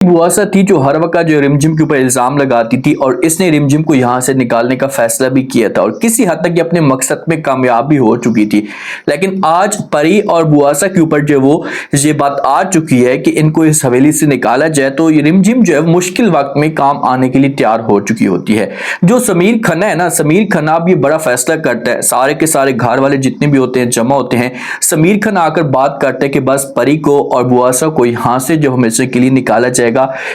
बुआसा थी जो हर वक्त जो रिमझिम के ऊपर इल्जाम लगाती थी और इसने रिमझिम को यहाँ से निकालने का फैसला भी किया था और किसी हद तक ये अपने मकसद में कामयाब भी हो चुकी थी। लेकिन आज परी और बुआसा के ऊपर जो वो ये बात आ चुकी है कि इनको इस हवेली से निकाला जाए, तो ये रिमझिम जो है मुश्किल वक्त में काम आने के लिए तैयार हो चुकी होती है। जो समीर खन्ना है ना, समीर खन्ना अब ये बड़ा फैसला करता है, सारे के सारे घर वाले जितने भी होते हैं जमा होते हैं, समीर खन्ना आकर बात करते हैं कि बस परी को और बुआसा को यहाँ से जो हमेशा के लिए निकाला जाए,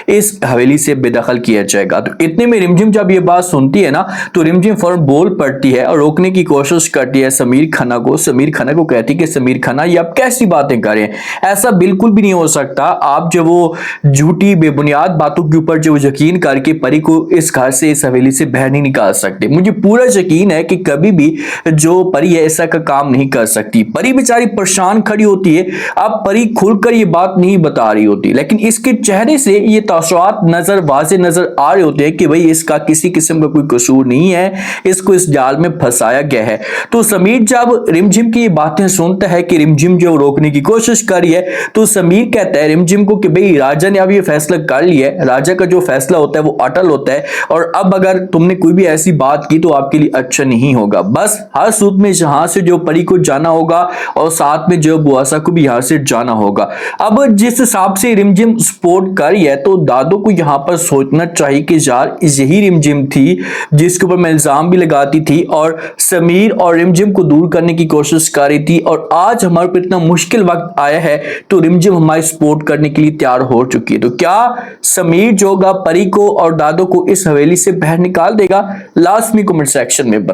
इस हवेली से बेदखल किया जाएगा। तो इतने में रिमझिम जब ये बात सुनती है ना, तो रिमझिम फौरन बोल पड़ती है और रोकने की कोशिश करती है समीर खन्ना को। समीर खन्ना को कहती है कि समीर खन्ना ये आप कैसी बातें करें, ऐसा बिल्कुल भी नहीं हो सकता। आप जो वो झूठी बेबुनियाद बातों के ऊपर जो यकीन करके परी को इस घर से, इस हवेली से बाहर नहीं निकाल सकते। मुझे पूरा यकीन है कि कभी भी जो परी है ऐसा का काम नहीं कर सकती। परी बेचारी परेशान खड़ी होती है। अब परी खुलकर ये बात नहीं बता रही होती, लेकिन इसके चेहरे से ये तासुरात वाज़े नजर आ रहे होते हैं कि भाई इसका किसी किस्म का कोई कसूर नहीं है, इसको इस जाल में फंसाया गया है। तो समीर जब रिमझिम की ये बातें सुनता है कि रिमझिम जो रोकने की कोशिश कर रही है, तो समीर कहता है रिमझिम को कि भाई राजा ने अब ये फैसला कर लिया है, राजा का जो फैसला होता है वो अटल होता है, और अब अगर तुमने कोई भी ऐसी बात की तो आपके लिए अच्छा नहीं होगा। बस हर सूरत में यहाँ से जो परी को जाना होगा और साथ में जो बुआसा को भी यहाँ से जाना होगा। अब जिस हिसाब से रिमझिम सपोर्ट कर रही है, तो दादो को यहाँ पर सोचना चाहिए कि यार यही रिमझिम थी जिसके ऊपर मैं इल्जाम भी लगाती थी और समीर और रिमझिम को दूर करने की कोशिश कर रही थी, और आज हमारे पर इतना मुश्किल वक्त आया है तो रिमझिम हमारी सपोर्ट करने के लिए तैयार हो चुकी है। तो क्या समीर जो होगा परी को और दादो को इस हवेली से बाहर निकाल देगा? लास्ट में कमेंट सेक्शन में बता।